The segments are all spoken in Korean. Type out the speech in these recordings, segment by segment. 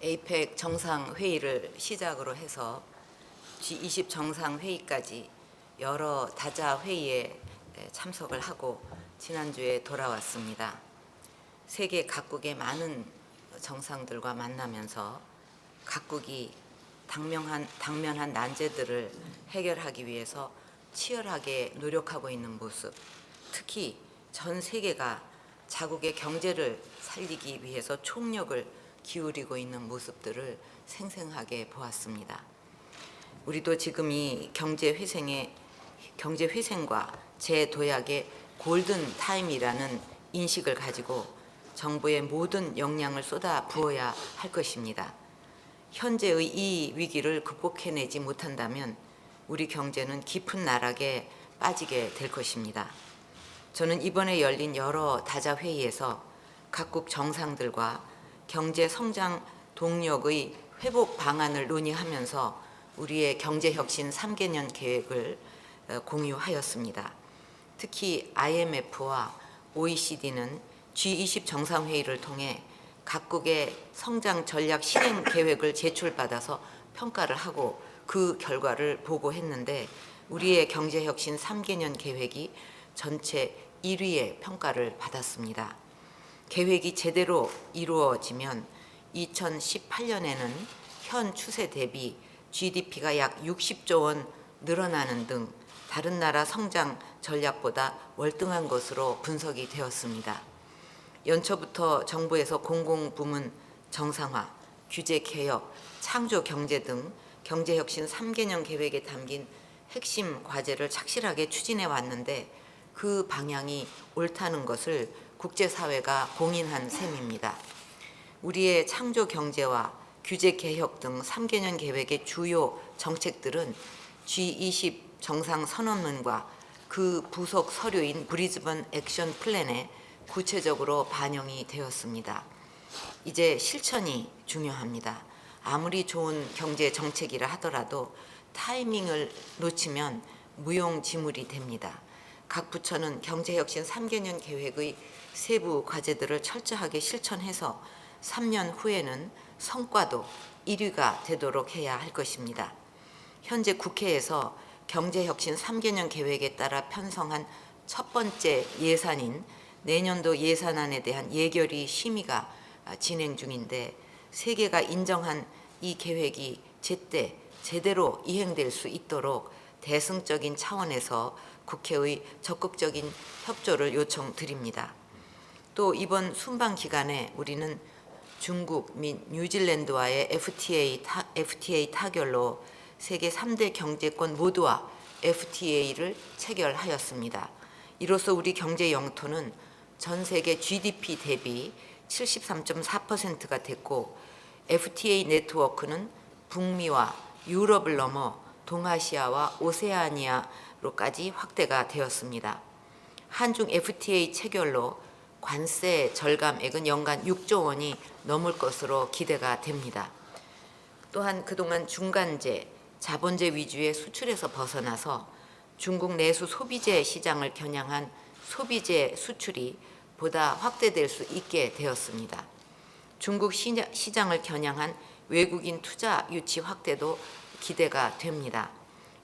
에이펙 정상회의를 시작으로 해서 G20 정상회의까지 여러 다자회의에 참석을 하고 지난주에 돌아왔습니다. 세계 각국의 많은 정상들과 만나면서 각국이 당면한 난제들을 해결하기 위해서 치열하게 노력하고 있는 모습, 특히 전 세계가 자국의 경제를 살리기 위해서 총력을 기울이고 있는 모습들을 생생하게 보았습니다. 우리도 지금 이 경제 회생과 재도약의 골든 타임이라는 인식을 가지고 정부의 모든 역량을 쏟아 부어야 할 것입니다. 현재의 이 위기를 극복해내지 못한다면 우리 경제는 깊은 나락에 빠지게 될 것입니다. 저는 이번에 열린 여러 다자회의에서 각국 정상들과 경제 성장 동력의 회복 방안을 논의하면서 우리의 경제혁신 3개년 계획을 공유하였습니다. 특히 IMF와 OECD는 G20 정상회의를 통해 각국의 성장 전략 실행 계획을 제출받아서 평가를 하고 그 결과를 보고했는데 우리의 경제혁신 3개년 계획이 전체 1위의 평가를 받았습니다. 계획이 제대로 이루어지면 2018년에는 현 추세 대비 GDP가 약 60조 원 늘어나는 등 다른 나라 성장 전략보다 월등한 것으로 분석이 되었습니다. 연초부터 정부에서 공공부문 정상화, 규제 개혁, 창조 경제 등 경제혁신 3개년 계획에 담긴 핵심 과제를 착실하게 추진해 왔는데 그 방향이 옳다는 것을 국제사회가 공인한 셈입니다. 우리의 창조 경제와 규제 개혁 등 3개년 계획의 주요 정책들은 G20 정상 선언문과 그 부속 서류인 브리즈번 액션 플랜에 구체적으로 반영이 되었습니다. 이제 실천이 중요합니다. 아무리 좋은 경제 정책이라 하더라도 타이밍을 놓치면 무용지물이 됩니다. 각 부처는 경제혁신 3개년 계획의 세부 과제들을 철저하게 실천해서 3년 후에는 성과도 1위가 되도록 해야 할 것입니다. 현재 국회에서 경제혁신 3개년 계획에 따라 편성한 첫 번째 예산인 내년도 예산안에 대한 예결위 심의가 진행 중인데 세계가 인정한 이 계획이 제때 제대로 이행될 수 있도록 대승적인 차원에서 국회의 적극적인 협조를 요청드립니다. 또 이번 순방 기간에 우리는 중국 및 뉴질랜드와의 FTA 타결로 세계 3대 경제권 모두와 FTA를 체결하였습니다. 이로써 우리 경제 영토는 전 세계 GDP 대비 73.4%가 됐고 FTA 네트워크는 북미와 유럽을 넘어 동아시아와 오세아니아로까지 확대가 되었습니다. 한중 FTA 체결로 관세 절감액은 연간 6조 원이 넘을 것으로 기대가 됩니다. 또한 그동안 중간재, 자본재 위주의 수출에서 벗어나서 중국 내수 소비재 시장을 겨냥한 소비재 수출이 보다 확대될 수 있게 되었습니다. 중국 시장을 겨냥한 외국인 투자 유치 확대도 기대가 됩니다.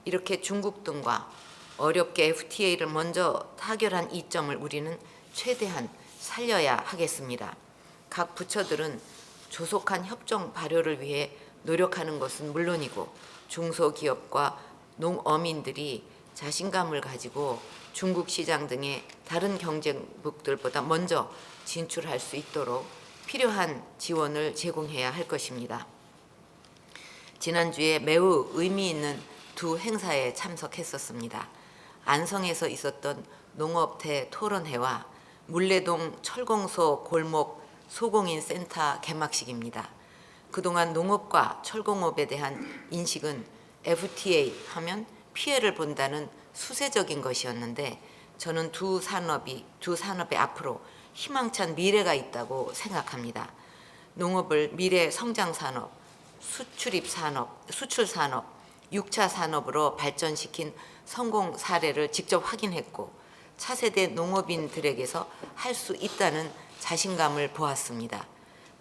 이렇게 중국 등과 어렵게 FTA를 먼저 타결한 이점을 우리는 최대한 살려야 하겠습니다. 각 부처들은 조속한 협정 발효를 위해 노력하는 것은 물론이고 중소기업과 농어민들이 자신감을 가지고 중국 시장 등의 다른 경쟁국들보다 먼저 진출할 수 있도록 필요한 지원을 제공해야 할 것입니다. 지난주에 매우 의미 있는 두 행사에 참석했었습니다. 안성에서 있었던 농업대 토론회와 물레동 철공소 골목 소공인 센터 개막식입니다. 그동안 농업과 철공업에 대한 인식은 FTA 하면 피해를 본다는 수세적인 것이었는데 저는 두 산업의 앞으로 희망찬 미래가 있다고 생각합니다. 농업을 미래 성장 산업, 수출 산업, 6차 산업으로 발전시킨 성공 사례를 직접 확인했고 차세대 농업인들에게서 할 수 있다는 자신감을 보았습니다.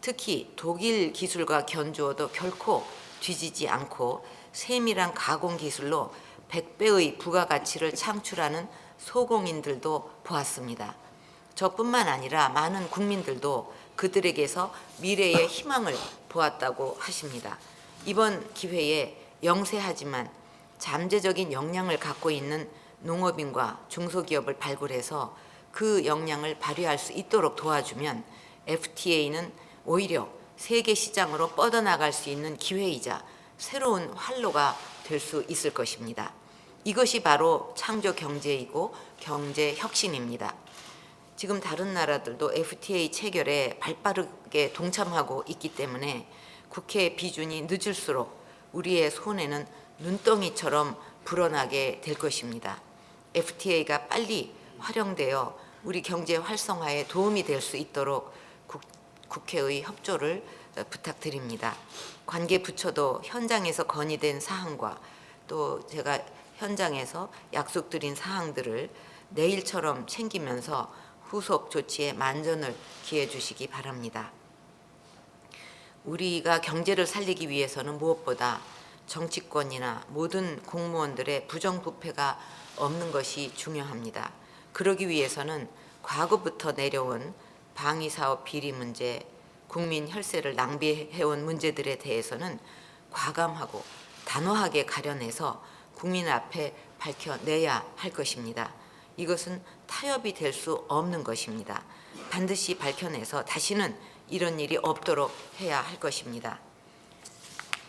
특히 독일 기술과 견주어도 결코 뒤지지 않고 세밀한 가공 기술로 100배의 부가가치를 창출하는 소공인들도 보았습니다. 저뿐만 아니라 많은 국민들도 그들에게서 미래의 희망을 보았다고 하십니다. 이번 기회에 영세하지만 잠재적인 역량을 갖고 있는 농업인과 중소기업을 발굴해서 그 역량을 발휘할 수 있도록 도와주면 FTA는 오히려 세계 시장으로 뻗어나갈 수 있는 기회이자 새로운 활로가 될 수 있을 것입니다. 이것이 바로 창조 경제이고 경제 혁신입니다. 지금 다른 나라들도 FTA 체결에 발빠르게 동참하고 있기 때문에 국회 비준이 늦을수록 우리의 손에는 눈덩이처럼 불어나게 될 것입니다. FTA가 빨리 활용되어 우리 경제 활성화에 도움이 될 수 있도록 국회의 협조를 부탁드립니다. 관계 부처도 현장에서 건의된 사항과 또 제가 현장에서 약속드린 사항들을 내일처럼 챙기면서 후속 조치에 만전을 기해 주시기 바랍니다. 우리가 경제를 살리기 위해서는 무엇보다 정치권이나 모든 공무원들의 부정부패가 없는 것이 중요합니다. 그러기 위해서는 과거부터 내려온 방위사업 비리 문제, 국민 혈세를 낭비해온 문제들에 대해서는 과감하고 단호하게 가려내서 국민 앞에 밝혀내야 할 것입니다. 이것은 타협이 될 수 없는 것입니다. 반드시 밝혀내서 다시는 이런 일이 없도록 해야 할 것입니다.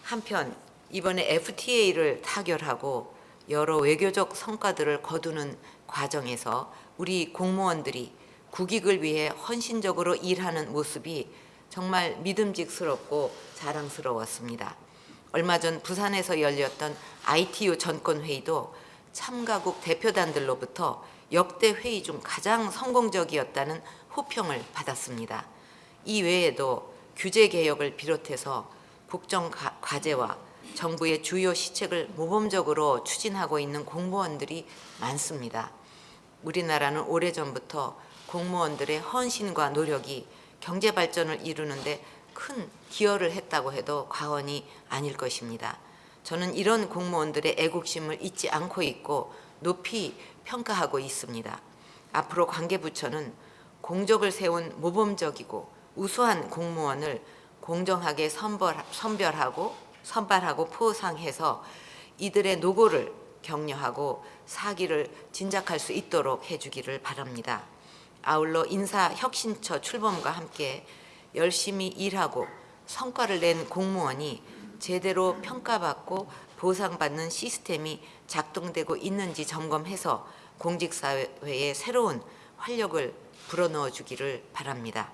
한편 이번에 FTA를 타결하고 여러 외교적 성과들을 거두는 과정에서 우리 공무원들이 국익을 위해 헌신적으로 일하는 모습이 정말 믿음직스럽고 자랑스러웠습니다. 얼마 전 부산에서 열렸던 ITU 전권회의도 참가국 대표단들로부터 역대 회의 중 가장 성공적이었다는 호평을 받았습니다. 이 외에도 규제 개혁을 비롯해서 국정 과제와 정부의 주요 시책을 모범적으로 추진하고 있는 공무원들이 많습니다. 우리나라는 오래전부터 공무원들의 헌신과 노력이 경제 발전을 이루는데 큰 기여를 했다고 해도 과언이 아닐 것입니다. 저는 이런 공무원들의 애국심을 잊지 않고 있고 높이 평가하고 있습니다. 앞으로 관계부처는 공적을 세운 모범적이고 우수한 공무원을 공정하게 선발하고 포상해서 이들의 노고를 격려하고 사기를 진작할 수 있도록 해주기를 바랍니다. 아울러 인사혁신처 출범과 함께 열심히 일하고 성과를 낸 공무원이 제대로 평가받고 보상받는 시스템이 작동되고 있는지 점검해서 공직사회에 새로운 활력을 불어넣어 주기를 바랍니다.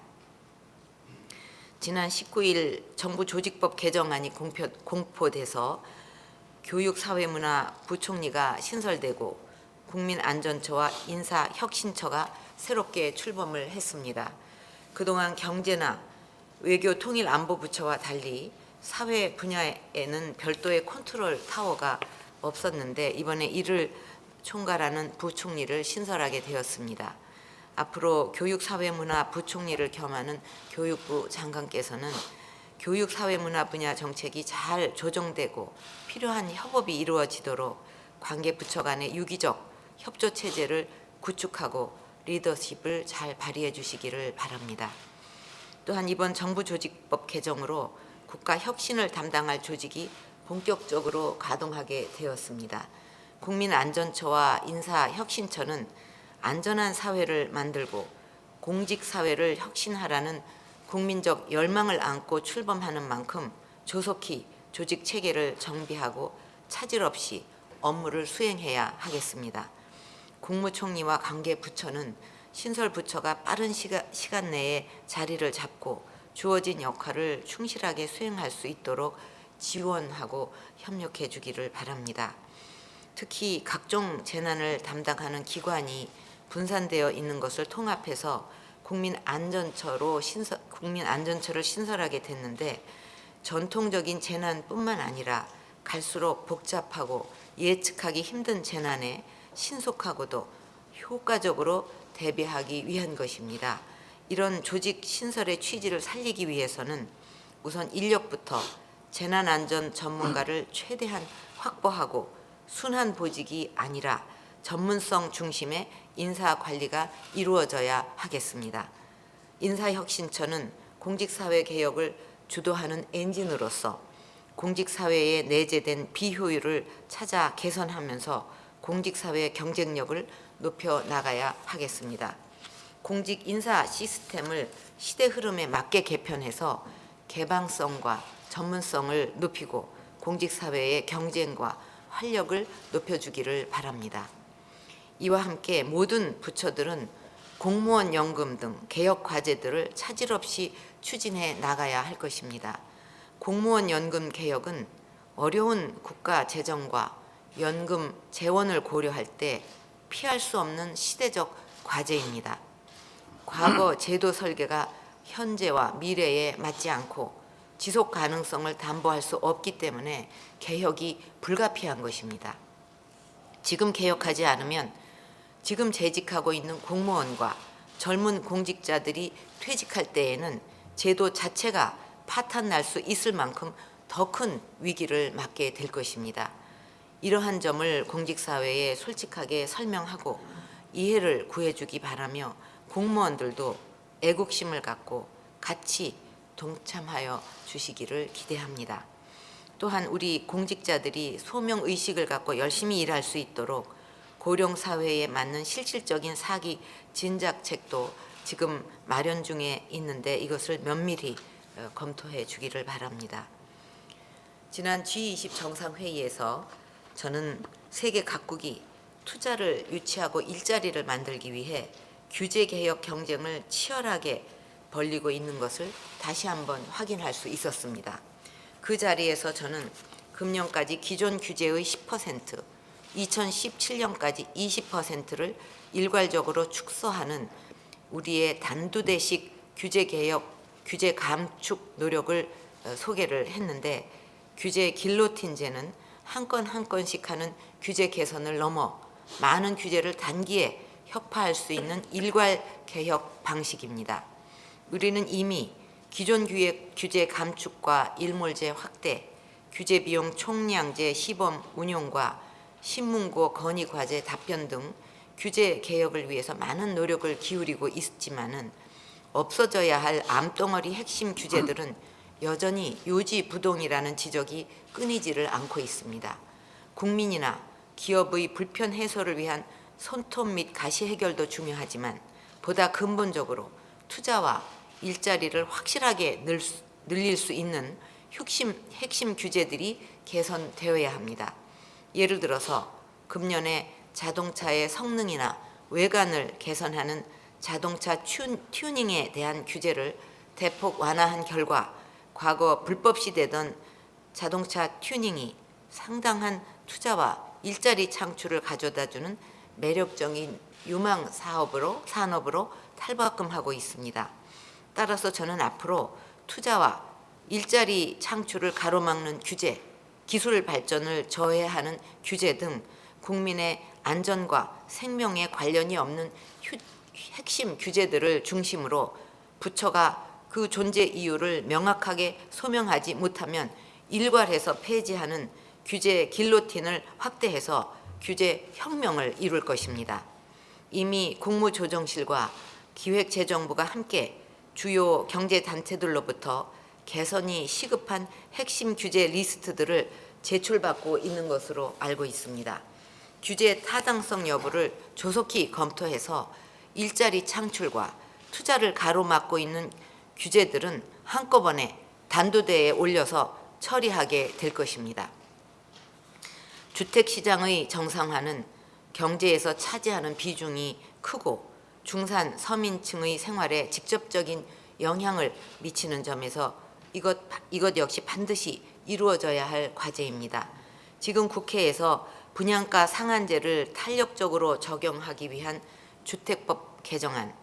지난 19일 정부 조직법 개정안이 공포돼서 교육사회문화부총리가 신설되고 국민안전처와 인사혁신처가 새롭게 출범을 했습니다. 그동안 경제나 외교통일안보부처와 달리 사회 분야에는 별도의 컨트롤 타워가 없었는데 이번에 이를 총괄하는 부총리를 신설하게 되었습니다. 앞으로 교육사회문화부총리를 겸하는 교육부 장관께서는 교육사회문화 분야 정책이 잘 조정되고 필요한 협업이 이루어지도록 관계부처 간의 유기적 협조체제를 구축하고 리더십을 잘 발휘해 주시기를 바랍니다. 또한 이번 정부 조직법 개정으로 국가 혁신을 담당할 조직이 본격적으로 가동하게 되었습니다. 국민안전처와 인사혁신처는 안전한 사회를 만들고 공직사회를 혁신하라는 국민적 열망을 안고 출범하는 만큼 조속히 조직체계를 정비하고 차질 없이 업무를 수행해야 하겠습니다. 국무총리와 관계부처는 신설부처가 빠른 시간 내에 자리를 잡고 주어진 역할을 충실하게 수행할 수 있도록 지원하고 협력해 주기를 바랍니다. 특히 각종 재난을 담당하는 기관이 분산되어 있는 것을 통합해서 국민안전처를 신설하게 됐는데 전통적인 재난뿐만 아니라 갈수록 복잡하고 예측하기 힘든 재난에 신속하고도 효과적으로 대비하기 위한 것입니다. 이런 조직 신설의 취지를 살리기 위해서는 우선 인력부터 재난안전 전문가를 최대한 확보하고 순환 보직이 아니라 전문성 중심의 인사관리가 이루어져야 하겠습니다. 인사혁신처는 공직사회 개혁을 주도하는 엔진으로서 공직사회에 내재된 비효율을 찾아 개선하면서 공직사회의 경쟁력을 높여 나가야 하겠습니다. 공직 인사 시스템을 시대 흐름에 맞게 개편해서 개방성과 전문성을 높이고 공직사회의 경쟁과 활력을 높여주기를 바랍니다. 이와 함께 모든 부처들은 공무원 연금 등 개혁 과제들을 차질 없이 추진해 나가야 할 것입니다. 공무원 연금 개혁은 어려운 국가 재정과 연금 재원을 고려할 때 피할 수 없는 시대적 과제입니다. 과거 제도 설계가 현재와 미래에 맞지 않고 지속 가능성을 담보할 수 없기 때문에 개혁이 불가피한 것입니다. 지금 개혁하지 않으면 지금 재직하고 있는 공무원과 젊은 공직자들이 퇴직할 때에는 제도 자체가 파탄 날 수 있을 만큼 더 큰 위기를 맞게 될 것입니다. 이러한 점을 공직사회에 솔직하게 설명하고 이해를 구해주기 바라며 공무원들도 애국심을 갖고 같이 동참하여 주시기를 기대합니다. 또한 우리 공직자들이 소명의식을 갖고 열심히 일할 수 있도록 고령사회에 맞는 실질적인 사기 진작책도 지금 마련 중에 있는데 이것을 면밀히 검토해 주기를 바랍니다. 지난 G20 정상회의에서 저는 세계 각국이 투자를 유치하고 일자리를 만들기 위해 규제개혁 경쟁을 치열하게 벌이고 있는 것을 다시 한번 확인할 수 있었습니다. 그 자리에서 저는 금년까지 기존 규제의 10%, 2017년까지 20%를 일괄적으로 축소하는 우리의 단두대식 규제개혁, 규제 감축 노력을 소개를 했는데 규제 길로틴제는 한 건 한 건씩 하는 규제 개선을 넘어 많은 규제를 단기에 혁파할 수 있는 일괄 개혁 방식입니다. 우리는 이미 기존 규제 감축과 일몰제 확대, 규제 비용 총량제 시범 운용과 신문고 건의 과제 답변 등 규제 개혁을 위해서 많은 노력을 기울이고 있지만은 없어져야 할 암덩어리 핵심 규제들은 여전히 요지부동이라는 지적이 끊이지를 않고 있습니다. 국민이나 기업의 불편 해소를 위한 손톱 및 가시 해결도 중요하지만 보다 근본적으로 투자와 일자리를 확실하게 늘릴 수 있는 핵심 규제들이 개선되어야 합니다. 예를 들어서 금년에 자동차의 성능이나 외관을 개선하는 자동차 튜닝에 대한 규제를 대폭 완화한 결과 과거 불법 시되던 자동차 튜닝이 상당한 투자와 일자리 창출을 가져다주는 매력적인 유망 산업으로 탈바꿈하고 있습니다. 따라서 저는 앞으로 투자와 일자리 창출을 가로막는 규제, 기술 발전을 저해하는 규제 등 국민의 안전과 생명에 관련이 없는 핵심 규제들을 중심으로 부처가 그 존재 이유를 명확하게 소명하지 못하면 일괄해서 폐지하는 규제 길로틴을 확대해서 규제 혁명을 이룰 것입니다. 이미 국무조정실과 기획재정부가 함께 주요 경제단체들로부터 개선이 시급한 핵심 규제 리스트들을 제출받고 있는 것으로 알고 있습니다. 규제 타당성 여부를 조속히 검토해서 일자리 창출과 투자를 가로막고 있는 규제들은 한꺼번에 단도대에 올려서 처리하게 될 것입니다. 주택시장의 정상화는 경제에서 차지하는 비중이 크고 중산 서민층의 생활에 직접적인 영향을 미치는 점에서 이것 역시 반드시 이루어져야 할 과제입니다. 지금 국회에서 분양가 상한제를 탄력적으로 적용하기 위한 주택법 개정안,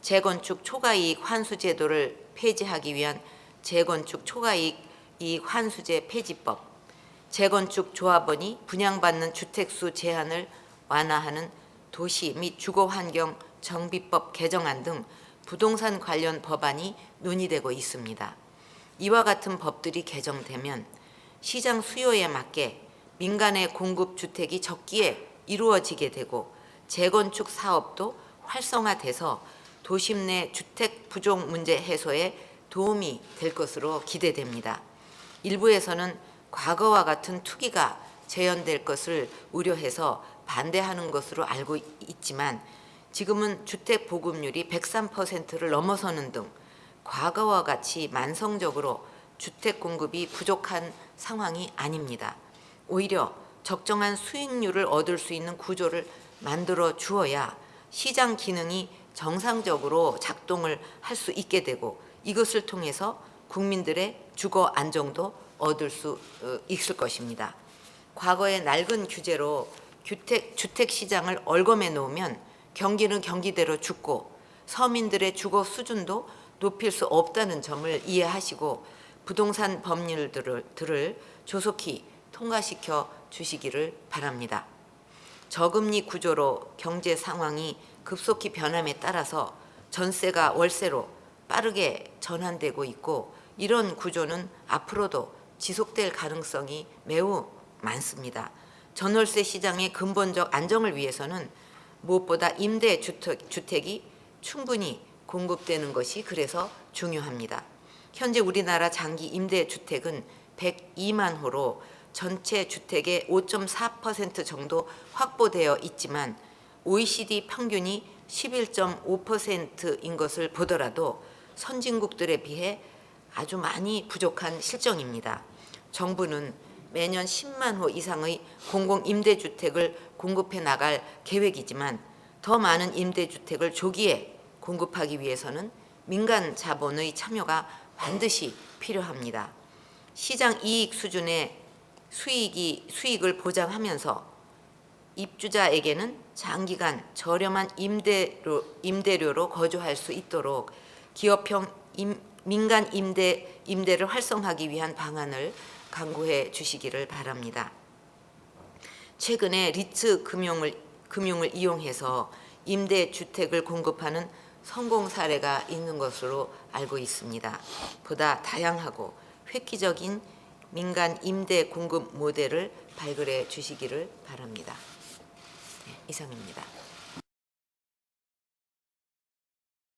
재건축 초과이익 환수 제도를 폐지하기 위한 재건축 초과이익 환수제 폐지법, 재건축 조합원이 분양받는 주택수 제한을 완화하는 도시 및 주거환경 정비법 개정안 등 부동산 관련 법안이 논의되고 있습니다. 이와 같은 법들이 개정되면 시장 수요에 맞게 민간의 공급 주택이 적기에 이루어지게 되고 재건축 사업도 활성화돼서 도심 내 주택 부족 문제 해소에 도움이 될 것으로 기대됩니다. 일부에서는 과거와 같은 투기가 재현될 것을 우려해서 반대하는 것으로 알고 있지만 지금은 주택 보급률이 103%를 넘어서는 등 과거와 같이 만성적으로 주택 공급이 부족한 상황이 아닙니다. 오히려 적정한 수익률을 얻을 수 있는 구조를 만들어 주어야 시장 기능이 정상적으로 작동을 할 수 있게 되고 이것을 통해서 국민들의 주거 안정도 얻을 수 있을 것입니다. 과거의 낡은 규제로 주택 시장을 얼검해 놓으면 경기는 경기대로 죽고 서민들의 주거 수준도 높일 수 없다는 점을 이해하시고 부동산 법률들을 조속히 통과시켜 주시기를 바랍니다. 저금리 구조로 경제 상황이 급속히 변함에 따라서 전세가 월세로 빠르게 전환되고 있고 이런 구조는 앞으로도 지속될 가능성이 매우 많습니다. 전월세 시장의 근본적 안정을 위해서는 무엇보다 임대주택이 충분히 공급되는 것이 그래서 중요합니다. 현재 우리나라 장기 임대주택은 102만 호로 전체 주택의 5.4% 정도 확보되어 있지만 OECD 평균이 11.5%인 것을 보더라도 선진국들에 비해 아주 많이 부족한 실정입니다. 정부는 매년 10만 호 이상의 공공임대주택을 공급해 나갈 계획이지만 더 많은 임대주택을 조기에 공급하기 위해서는 민간 자본의 참여가 반드시 필요합니다. 시장 이익 수준의 수익을 보장하면서 입주자에게는 장기간 저렴한 임대료로 거주할 수 있도록 기업형 민간 임대를 활성화하기 위한 방안을 강구해 주시기를 바랍니다. 최근에 리츠 금융을 이용해서 임대주택을 공급하는 성공 사례가 있는 것으로 알고 있습니다. 보다 다양하고 획기적인 민간 임대 공급 모델을 발굴해 주시기를 바랍니다. 네, 이상입니다.